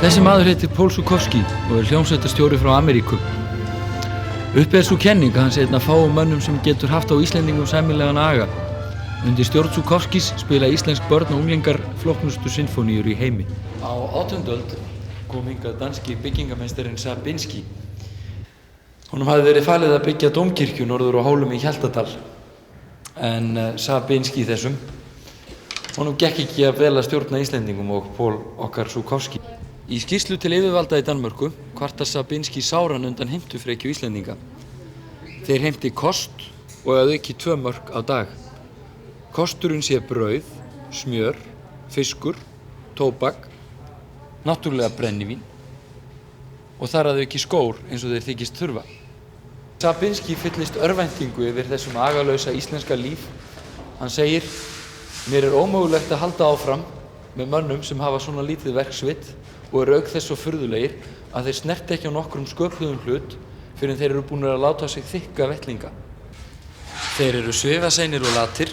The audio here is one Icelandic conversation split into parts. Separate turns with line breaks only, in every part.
Þessi maður heitir Paul Zuchowski og hljómsveitarstjóri frá Ameríku. Uppi sú kenning að hann sé einn af fáum mönnum sem getur haft á Íslendingum sæmilegan aga. Undir stjórn Zuchowskis spila íslensk börn og unglingar flóknustu sinfóníur í heimi. Á 18. öld kom hingað danski byggingameistarinn Sabinski. Honum hafði verið falið að byggja dómkirkju norður á Hólum í Hjaltadal. En Sabinski þessum, honum gekk ekki að vel að stjórna Íslendingum og Paul okkar Zuchowski. Í skýrslu til yfirvalda í Danmörku kvartar Sabinski sáran undan heimtufrekju Íslendinga. Þeir heimti kost og að auki 2 mörk á dag. Kosturinn sé brauð, smjör, fiskur, tóbak, náttúrulega brennivín og þar að auki skór eins og þeir þykist þurfa. Sabinski fyllist örvæntingu yfir þessum agalausa íslenska líf. Hann segir: mér ómögulegt að halda áfram með mönnum sem hafa svona lítið verksvit og eru auk þess svo furðulegir að þeir snerti ekki á nokkrum sköpuðum hlut fyrr en þeir eru búnir að láta sig þykka vettlinga. Þeir eru svifaseinir og latir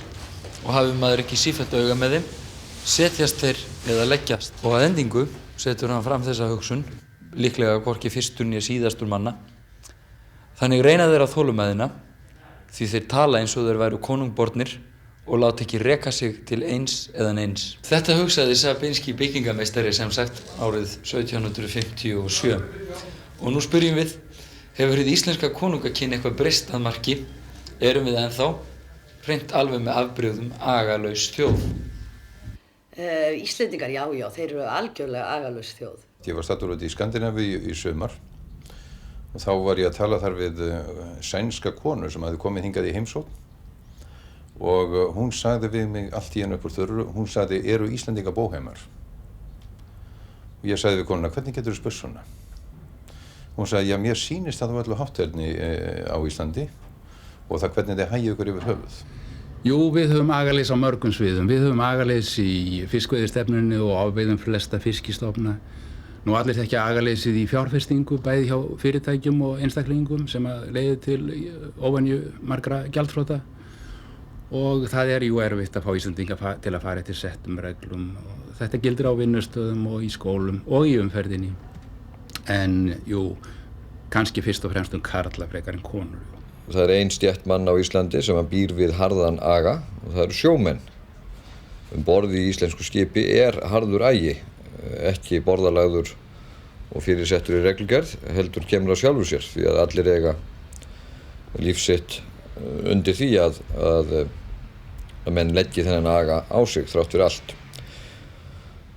og hafi maður ekki sífellt auga með þeim, setjast þeir eða leggjast. Og að endingu setur hann fram þessa hugsun, líklega hvorki fyrstur né síðastur manna. Þannig reyna þeir að þolinmæðina því þeir tala eins og þeir væru konungbornir og láta ekki reka sig til eins eða neins. Þetta hugsaði Sabinski byggingameistari sem sagt árið 1757. Og nú spyrjum við, hefur hið íslenska konungakyn eitthvað breyst að marki? Erum við ennþá hreint alveg með afbrigðum agalaus þjóð?
Íslendingar, já, þeir eru algjörlega agalaus þjóð.
Ég var staddur út í Skandinavíu í sumar og þá var ég að tala þar við sænska konu sem hafði komið hingað í heimsókn. Og hún sagði við mig allt í einu upp úr þurru, hún sagði: eru Íslendingar bóheimar? Og ég sagði við konuna: hvernig getur þú spurt svona? Hún sagði: já, mér sýnist það á öllu hátterni á Íslandi og það hvernig þið hagið ykkur yfir höfuð.
Jú, við höfum agaleys á mörgum sviðum. Við höfum agaleys í fiskveiðistefnunni og afveiðum flesta fiskistofna. Nú allir þekkja agaleysið í fjárfestingu, bæði hjá fyrirtækjum og einstaklingum sem leiðir til óvenju margra gjaldþrota. Og það jú erfitt að fá Íslendinga til að fara eftir settum reglum. Þetta gildir á vinnustöðum og í skólum og í umferðinni. En jú, kannski fyrst og fremst karla frekar en konur.
Það ein stétt mann á Íslandi sem býr við harðan aga og það eru sjómenn. Borð í íslensku skipi harður agi, ekki borðalagður og fyrirsettur í reglugerð, heldur kemur á sjálfu sér því að allir eiga lífsitt undir því að menn leggi þennan aga á sig þrátt fyrir allt.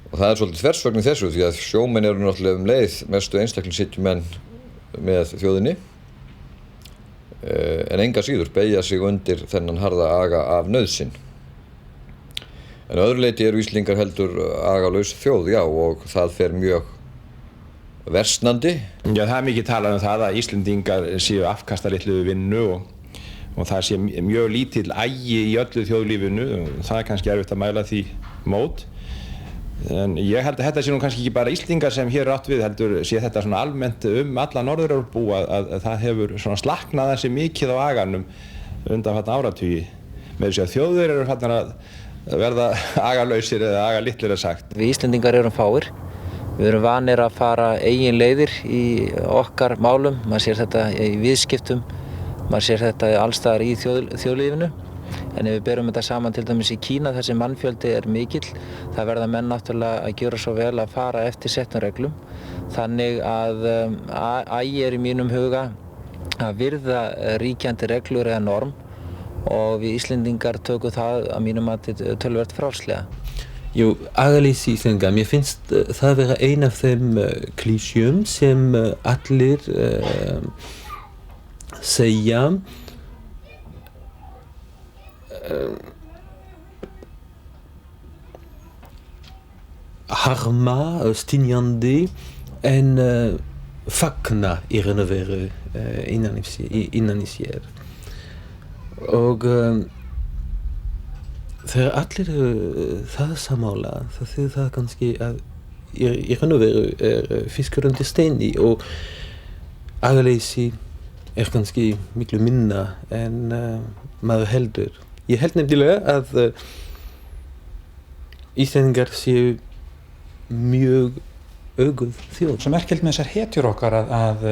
Og það svolítið þversögn í þessu því að sjómenn eru náttúrulega leið mestu einstaklingshyggjumenn með þjóðinni en enga síður beygja sig undir þennan harða aga af nauðsyn. En að öðru leyti eru Íslendingar heldur agalaus þjóð, já, og það fer mjög versnandi.
Já, það mikið talað það að Íslendingar séu afkastalitlu vinnu og það sé mjög lítill agi í öllu þjóðlífinu. Það kannski erfitt að mæla því mót. En ég held að þetta sé nú kannski ekki bara Íslendingar sem hér átt við, heldur sé þetta svona almennt alla Norður-Evrópu að það hefur svona slaknað þessi mikið á aganum undanfarna áratugi. Með þess að þjóðir eru farnar að verða agalausir eða agalitlir sagt.
Við Íslendingar erum fáir. Við erum vanir að fara eigin leiðir í okkar málum. Maður sér þetta í viðskiptum. Maður sér þetta allstaðar í þjóðlífinu. En ef við berum þetta saman til dæmis í Kína þar sem mannfjöldi mikill, það verða menn náttúrulega að gera svo vel að fara eftir settum reglum. Þannig að agi í mínum huga að virða ríkjandi reglur eða norm og við Íslendingar tökum það að mínum mati töluvert frjálslega.
Jú, agaleysi Íslendinga, mér finnst það vera ein af þeim klisjum sem allir segja harma, stynjandi en fagna í raun og veru innan í sér. Og þegar allir það sammála, það þýðir það kannski að í raun og veru fiskur undir steini og agaleysi kannski miklu minna en maður heldur. Ég held nefnilega að Íslendingar séu mjög öguð þjóð.
Svo merkilegt með þessar hetjur okkar að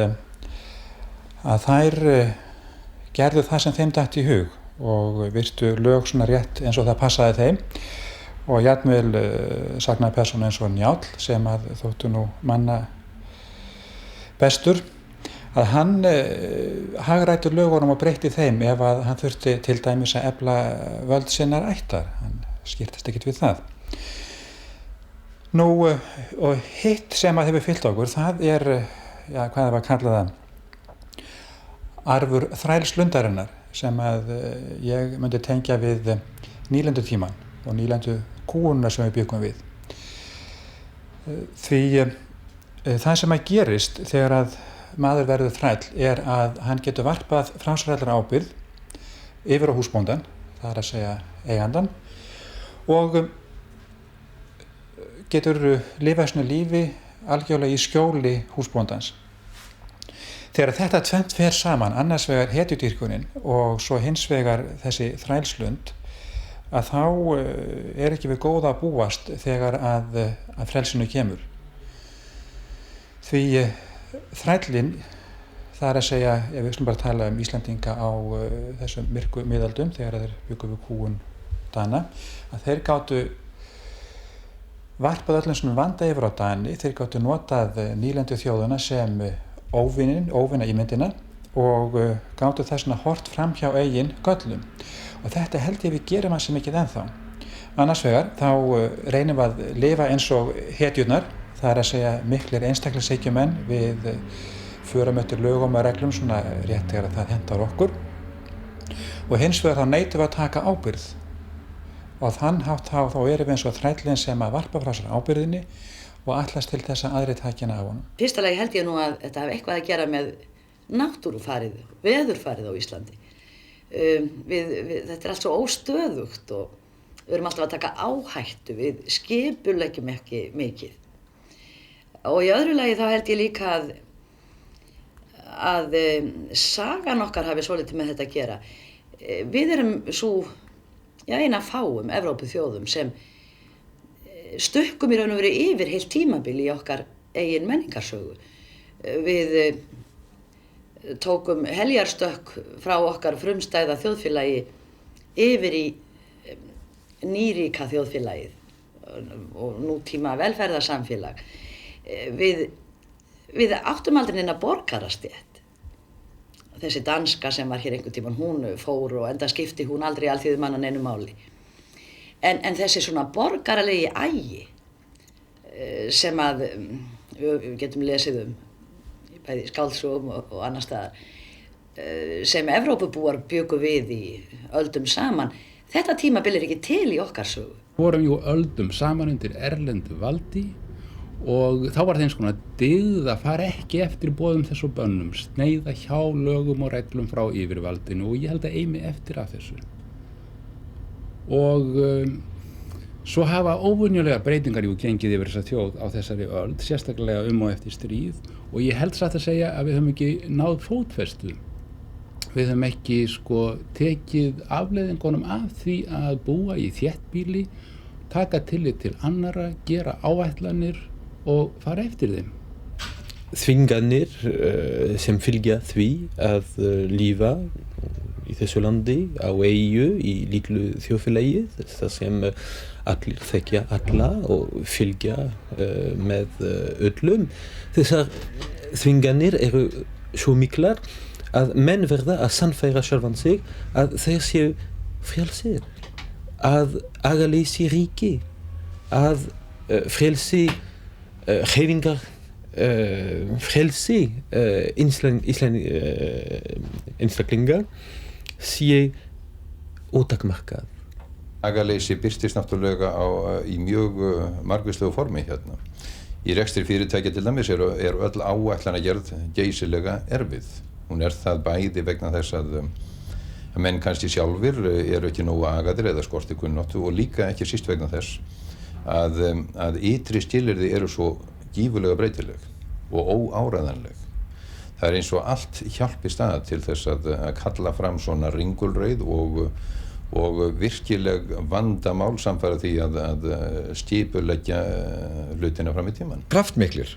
þær gerðu það sem þeim datt í hug og virtu lög svona rétt eins og það passaði þeim og jafnvel sagnaði persónu eins og Njáll sem að þóttu nú manna bestur að hann hagræddi lögunum og breytti þeim ef að hann þurfti til dæmis að efla völd sinnar ættar, hann skýrtist ekkert við það. Nú og hitt sem að hefur fylgt okkur það hvað það var kallað það, arfur þrælslundarinnar sem að ég myndi tengja við nýlendutíman og nýlendu kúuna sem við byggum við. Því það sem að gerist þegar að maður verður þræll að hann getur varpað framsræðlar ábyrgð yfir á húsbóndan, það að segja eigandan, og getur lifað svona lífi algjörlega í skjóli húsbóndans. Þegar þetta tvennt fer saman, annars vegar hetjudýrkunin og svo hins vegar þessi þrælslund, að þá ekki við góða að búast þegar að frelsinu kemur. Því þrællinn, það að segja, ef við skulum bara tala Íslendinga á þessum myrku miðöldum, þegar þeir bjuggu við kúgun Dana, að þeir gátu varpað öllum sem vanda yfir á Dani, þeir gátu notað nýlendu þjóðuna sem óvina í myndina og gátu þess vegna hort fram hjá eigin göllum. Og þetta held ég við gerum að sem mikið ennþá. Annars vegar þá reynum við að lifa eins og hetjurnar, það að segja miklir einstaklingshyggjumenn við förum eftir lögum og reglum svona rétt þegar það hentar okkur. Og hins vegar þá neitum við að taka ábyrgð. Og þann hátt þá erum við eins og þrællinn sem að varpa frá sér ábyrgðinni og ætlast til þess að aðri takina af honum.
Fyrsta lagi held ég nú að þetta hafi eitthvað að gera með náttúrufarið, veðurfarið á Íslandi. Þetta allt svo óstöðugt og við erum alltaf að taka áhættu, við skipuleggjum ekki mikið. Og í öðru lagi þá held ég líka að sagan okkar hafi svolítið með þetta að gera. Við erum svo eina fáum Evrópuþjóðum sem stukkum í raun og veru yfir heilt tímabil í okkar eigin menningarsögu. Við tókum heljarstökk frá okkar frumstæða þjóðfélagi yfir í nýríka þjóðfélagið og nútíma velferðarsamfélag. Við áttum aldrei neina borgarastétt. Þessi danska sem var hér einhvern tímann, hún fór og enda skipti hún aldrei alþýðumanna neinu máli. En þessi svona borgaralegi ægi sem að við getum lesið bæði skáldsögum og annar staðar, sem Evrópubúar bjuggu við í öldum saman, þetta tímabil ekki til í okkar sögu.
Vorum jú öldum saman undir erlendu valdi og þá var þeim svona dyggð að fara ekki eftir boðum þessu bönnum, sneiða hjá lögum og reglum frá yfirvaldinu og ég held að eimi eftir af þessu. Og svo hafa óvenjulega breytingar gengið yfir þessa þjóð á þessari öld, sérstaklega og eftir stríð og ég held satt að segja að við höfum ekki náð fótfestu. Við höfum ekki tekið afleiðingunum af því að búa í þéttbýli, taka tillit til annarra, gera áætlanir og fara eftir þeim.
Þvinganir sem fylgja því að lifa í þessu landi á eyju í litlu þjóðfélagi, þar sem allir þekkja alla og fylgja með öllum. Þessar þvinganir eru svo miklar að menn verða að sannfæra sjálfan sig að þeir séu frelsir, að agaleysi ríki, að frelsi hreyfingar, frelsi einstaklinga sé ótakmarkað.
Agaleysi birtist náttúrulega í mjög margvíslegu formi hérna. Í rekstri fyrirtækja til dæmis er öll áætlanagerð geysilega erfið. Hún það bæði vegna þess að menn kannski sjálfir eru ekki nógu agaðir eða skorti kunnáttu og líka ekki síst vegna þess að ytri skilyrði eru svo gífurlega breytileg og óáræðanleg. Það eins og allt hjálpi stað til þess að kalla fram svona ringulreið og og virkileg vandamál samfara því að skipuleggja hlutina fram í tíman.
Kraftmiklir,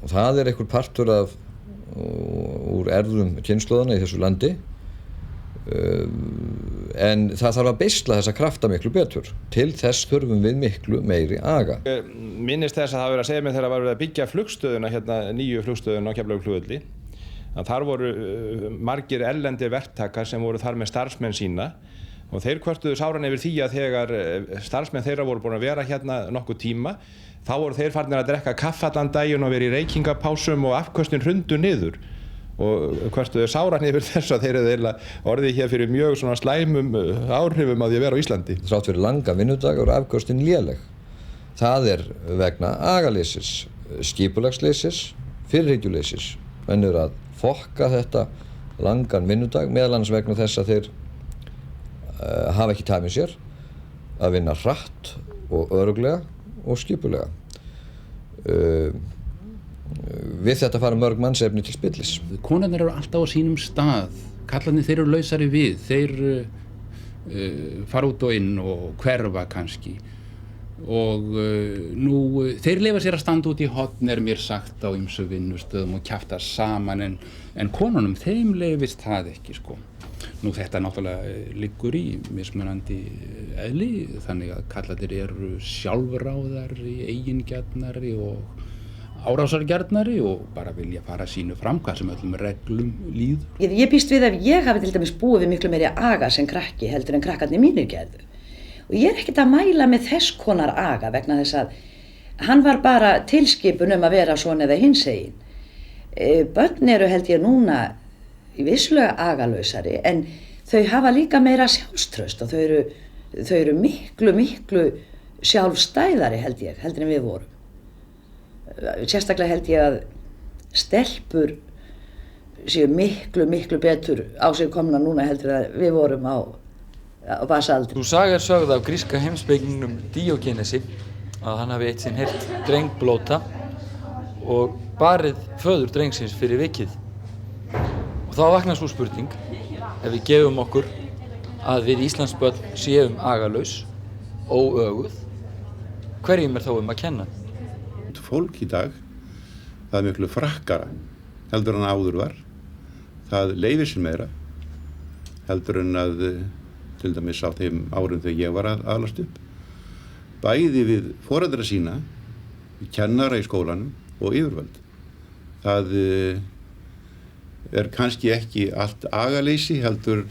og það einhver partur af úr erfðum kynslóðana í þessu landi, en það þarf að beisla þessa krafta miklu betur. Til þess þurfum við miklu meiri aga.
Ég minnist þess að það verið að segja mig þegar var verið að byggja flugstöðuna, hérna nýju flugstöðuna á Keflavíkurflugvelli, að þar voru margir erlendir verktakar sem voru þar með starfsmenn sína og þeir kvörtuðu sáran yfir því að þegar starfsmenn þeirra voru búin að vera hérna nokkuð tíma, þá voru þeir farnir að drekka kaffi allan daginn og verið í reykingapásum og afköstin hrundu niður. Og kvörtuðu sáran yfir þess að þeir eru orðið hér fyrir mjög svona slæmum áhrifum að því að vera á Íslandi.
Þrátt fyrir langa vinnudaga og afköstin léleg. Það vegna agaleysis, skipulagsleysis, fyrirhyggjuleysis. Menn eru að fokka þetta langan vinnudag, meðal annars vegna þess að þeir hafa ekki tæmið sér að vinna hratt og örugglega og skipulega. Við þetta fara mörg mannsefni til spillis.
Konarnir eru alltaf á sínum stað, kallarnir þeir eru lausari við, þeir fara út og inn og hverfa kannski. Og þeir leyfa sér að standa út í horn, mér sagt á ýmsu vinnustöðum og kjafta saman, en konunum, þeim leyfist það ekki, sko. Þetta náttúrulega liggur í mismunandi eðli, þannig að kallarnir eru sjálfráðari, eigingjarnari og árásargjarnari og bara vilja fara sínu fram, hvað sem öllum reglum líður.
Ég býst við að ég hafi til dæmis búið við miklu meiri aga sem krakki heldur en krakkarnir mínir gerðu. Og ég ekkert að mæla með þess konar aga vegna þess að hann var bara tilskipun að vera svona eða hinsegin. Börn eru held ég núna vissulega agalausari en þau hafa líka meira sjálfstraust og þau eru miklu sjálfstæðari heldur en við vorum. Sérstaklega held ég að stelpur séu miklu betur á sig komna núna heldur að við vorum á basaldri.
Sú saga sögð af gríska heimspekingnum Díógenesi að hann hafi eitt sinn heyrt dreng blóta og barið föður drengsins fyrir vikið. Og þá vaknar sú spurning, ef við gefum okkur að við Íslandsbörn séum agalaus, óöguð, hverjum þá að kenna?
Fólk í dag, það miklu frakkara heldur en áður var. Það leyfir sér meira heldur en að til dæmis á þeim árum þegar ég var að alast upp. Bæði við foreldra sína, kennara í skólanum og yfirvöld. Það kannski ekki allt agaleysi heldur,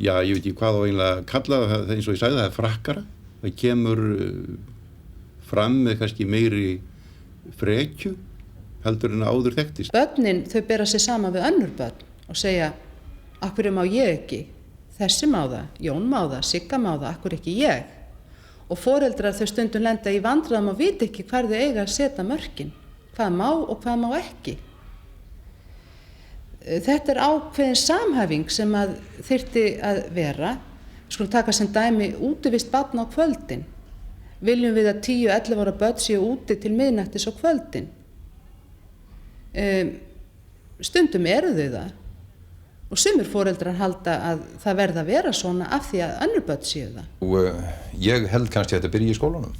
ég veit ekki hvað á eiginlega að kalla það, eins og ég sagði, það frakkara. Það kemur fram með kannski meiri frekju heldur en áður þekktist.
Börnin, þau bera sig saman við önnur börn og segja, af hverju má ég ekki? Þessi má það, Jón má það, Sigga má það, af hverju ekki ég? Og foreldrar þau stundum lenda í vandræðum og vita ekki hvar þau eiga að setja mörkin, hvað má og hvað má ekki. Þetta ákveðin samhæfing sem að þyrfti að vera. Við skulum taka sem dæmi útivist barna á kvöldin. Viljum við að 10-11 ára börn séu úti til miðnættis á kvöldin? Stundum eru þau það og sumir foreldrar halda að það verða að vera svona af því að önnur börn séu það.
Og ég held kannski að þetta byrji í skólanum.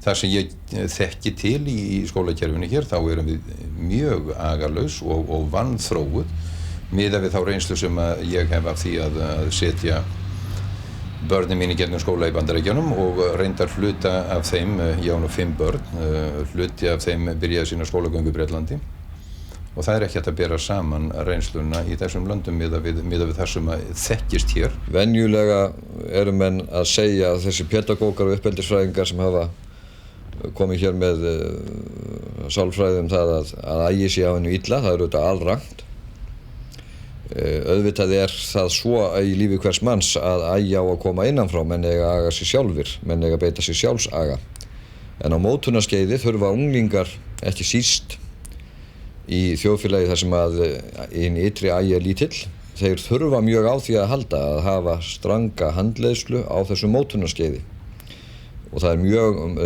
Það sem ég þekki til í skólakerfinu hér, þá erum við mjög agalaus og vanþróuð miðað við þá reynslu sem ég hef af því að setja börnin mín í gegnum skóla í Bandaríkjunum og reyndar hluta af þeim, ég á nú 5 börn, hluti af þeim byrjaði sína skólagöngu í Bretlandi og það ekki hægt að bera saman reynsluna í þessum löndum miðað við það sem þekkist hér.
Venjulega eru menn að segja að þessi pedagógar og uppeldisfræðingar sem hafa komið hér með sálfræði það að ægi sé á hennu illa, það eru þetta alrangt. Auðvitað það svo í lífi hvers manns að ægja á að koma innanfrá, menn eiga að aga sig sjálfir, menn eiga að beita sig sjálfsaga. En á mótunarskeiði þurfa unglingar ekki síst í þjóðfélagi þar sem að hinn ytri ægi lítill, þeir þurfa mjög á því að halda að hafa stranga handleiðslu á þessu mótunarskeiði. Og það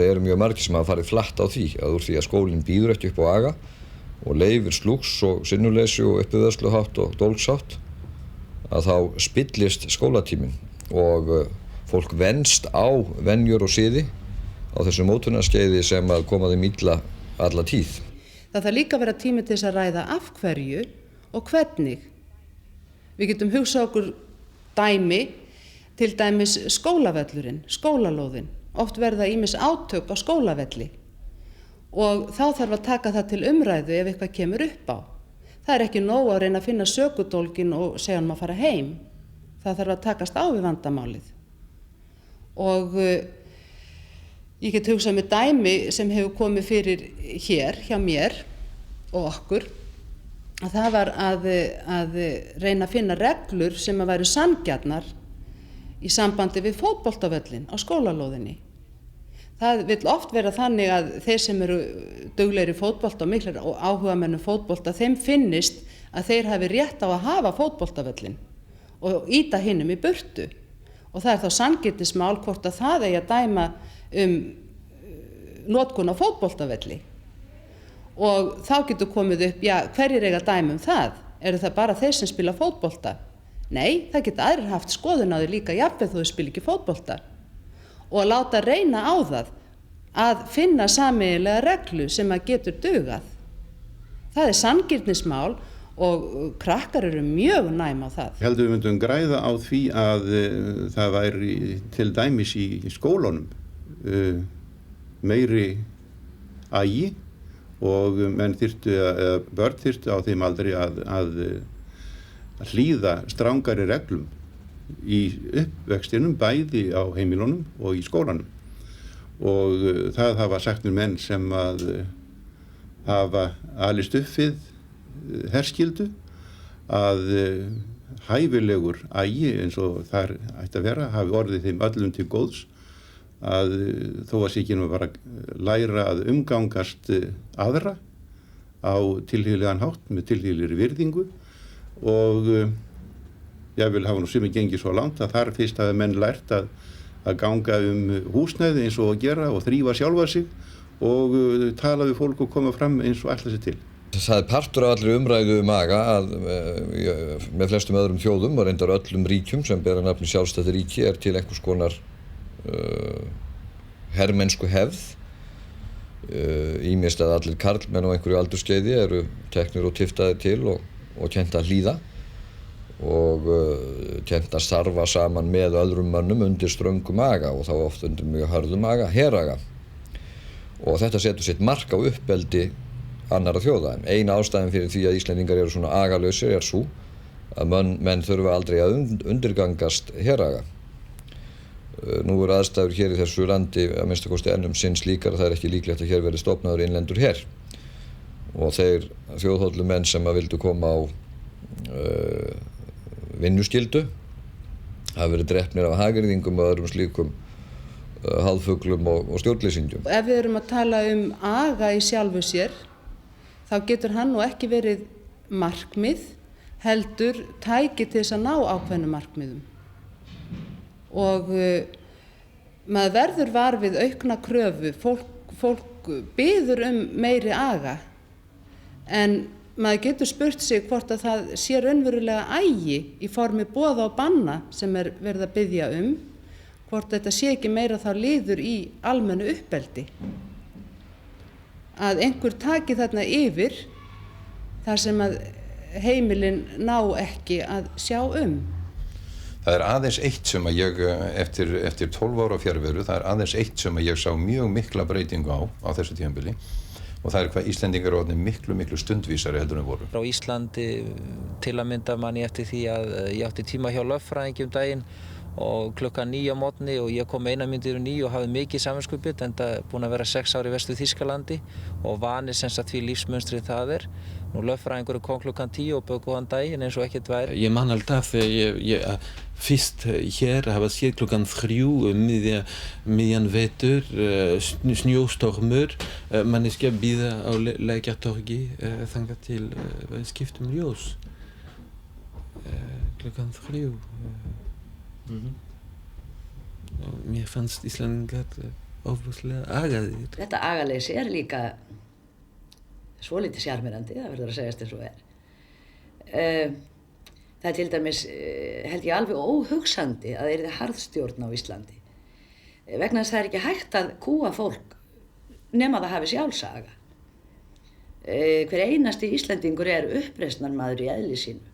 eru mjög margir sem hafa farið flatt á því, að úr því að skólinn býður ekki upp á aga og leyfir slúgs og sinnuleysi og uppbyggðarsluhátt og dólgshátt að þá spillist skólatíminn og fólk venst á venjur og siði á þessu mótunarskeiði sem að koma þeim illa alla tíð.
Það þarf líka að vera tími til þess að ræða af hverju og hvernig. Við getum hugsað okkur dæmi, til dæmis skólavöllurinn, skólalóðin. Oft verða ýmis átök á skólavelli og þá þarf að taka það til umræðu ef eitthvað kemur upp á. Það er ekki nóg að reyna að finna sökudólgin og segja hann að fara heim. Það þarf að takast á við vandamálið. Og ég get hugsað með dæmi sem hefur komið fyrir hér hjá mér og okkur, að það var að reyna að finna reglur sem að væru sanngjarnar í sambandi við fótboltavöllin á skólalóðinni. Það vill oft vera þannig að þeir sem eru duglegir í fótbolta og miklir áhugamennum fótbolta, þeim finnist að þeir hafi rétt á að hafa fótboltavöllin og ýta hinum í burtu. Og það er þá sanngirnismál hvort að það eigi að dæma notkun á fótboltavelli. Og þá getur komið upp, já, hverjir eiga að dæma það? Eru það bara þeir sem spila fótbolta? Nei, það geta aðrir haft skoðun á því líka jafnvel þó þau spila ekki fótbolta. Og að láta reyna á það að finna sameiginlega reglu sem að getur dugað. Það er sanngirnismál og krakkar eru mjög næm á það.
Ég held að við myndum græða á því að það væri til dæmis í skólunum meiri agi og menn þyrftu, eða börn þyrftu á þeim aldrei að hlýða strangari reglum í uppvextinum, bæði á heimilunum og í skólanum. Og það hafa sagt mér menn sem að hafa alist upp við herskildu að hæfilegur agi eins og þar ætti að vera hafi orðið þeim öllum til góðs, að þó að sé ekki nú bara læra að umgangast aðra á tilhlýðilegan hátt með tilhlýðilegri virðingu og ég vil hafa nú sumir gengið svo langt að þar fyrst hafi menn lært að ganga húsnæði eins og að gera og þrífa sjálfa sig og tala við fólk og koma fram eins og ætla sér til.
Það er partur af allri umræðu aga að með flestum öðrum þjóðum og reyndar öllum ríkjum sem bera nafni sjálfstætt ríki er til einhvers konar hermennsku hefð. Ýmist að allir karlmenn á einhverju aldurskeiði eru teknir og tiftaðir til og kennt að hlýða og kennt að starfa saman með öðrum mönnum undir ströngum aga og þá oft undir mjög harðum aga, heraga. Og þetta setur sitt mark á uppeldi annarra þjóða. Ein ástæðan fyrir því að Íslendingar eru svona agalausir er sú að menn þurfa aldrei að undirgangast heraga. Nú eru aðstæður hér í þessu landi að minnsta kosti enn sinn slíkar að það er ekki líklegt að hér verði stofnaður innlendur her. Og þeir þjóðhóllumenn sem að vildu koma á vinnuskyldu hafa verið drepnir af hagyrðingum og öðrum slíkum hálffuglum og stjórnleysingjum.
Ef við erum að tala aga í sjálfu sér, þá getur hann nú ekki verið markmið, heldur tæki til þess að ná ákveðnum markmiðum. Og maður verður var við aukna kröfu, fólk biður meiri aga, en maður getur spurt sig hvort að það sé raunverulega agi í formi boða og banna sem er verið að biðja hvort þetta sé ekki meira þá liður í almennu uppeldi. Að einhver taki þarna yfir þar sem að heimilin ná ekki að sjá
Það er aðeins eitt sem að ég, eftir 12 ára fjarveru, það er aðeins eitt sem að ég sá mjög mikla breytingu á þessu tímabili. Og það er hvað Íslendingar eru orðnir miklu stundvísari heldur en voru.
Á Íslandi til að mynda man ég eftir því að ég átti tíma hjá lögfræðingi daginn og klukkan 9 á morgni og ég kom 1 mínútu yfir 9 og hafði mikið samviskubit enda búin að vera 6 ár í Vestur-Þýskalandi og vanir sem sagt því lífsmönstrið það er. Nú lögfræðingur kom klukkan 10 og bauð góðan daginn eins og ekkert væri.
Ég man alltaf þegar ég fyrst hér hafa séð klukkan 3 miðjan vetur, snjóstormur, manneskja bíða á Lækjartorgi þangað til skiptum ljós. Klukkan 3. Mér fannst Íslendingar ofboðslega agaðir.
Þetta agaleysi er líka svolítið sjarmerandi, það verður að segjast eins og er. Það til dæmis, held ég alveg óhugsandi að það yrði harðstjórn á Íslandi. Vegna þess að það ekki hægt að kúga fólk nema það hafi sjálfsaga. Hver einasti Íslendingur uppreisnarmaður í eðli sínu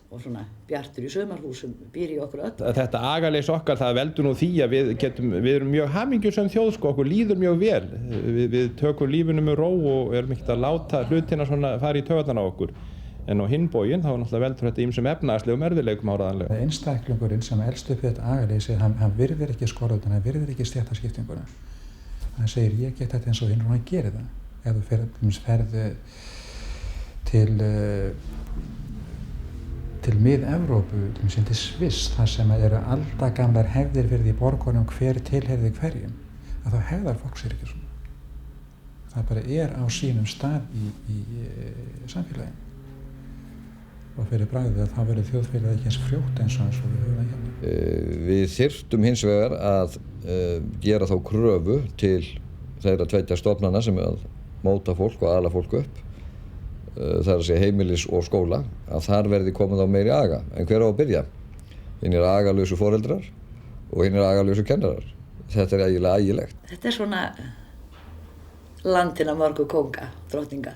og svona bjartur í sumarhúsum býr í okkur öll.
Þetta agaleysi okkar, það veldur nú því að við erum mjög hamingjusöm þjóð, sko, okkur líður mjög vel. Við tökum lífinu með ró og erum ekkert að láta hlutina svona fara í taugarnar á okkur. En á hinn bóginn þá náttúrulega veldur þetta ýmsum efnahagslegum erfiðleikum áreiðanlega.
Einstaklingurinn sem elst upp við þetta agaleysi, hann virðir ekki skorðutina, hann virðir ekki stéttaskiptinguna. Hann segir, ég get þetta eins og hinn og hann gerir það. Ef þú ferð til mið-Evrópu, til Sviss, þar sem eru aldagamlar hefðir fyrir því borgunum hver tilheyrði hverjum, að þá hefðar fólk sér ekki svona. Það bara á sínum stað í samfélaginu. Og fyrir bragðið að það verður þjóðfélagið ekki eins frjótt eins og við höfum það hérna.
Við þyrftum hins vegar að gera þá kröfu til þeirra tveggja stofnana sem að móta fólk og ala fólk upp, það er að segja heimilis og skóla, að þar verði komið á meiri aga. En hver á að byrja? Hinn agalausu foreldrar og hinn agalausu kennarar. Þetta eiginlega ægilegt.
Þetta svona landina mörgu kónga, drottninga.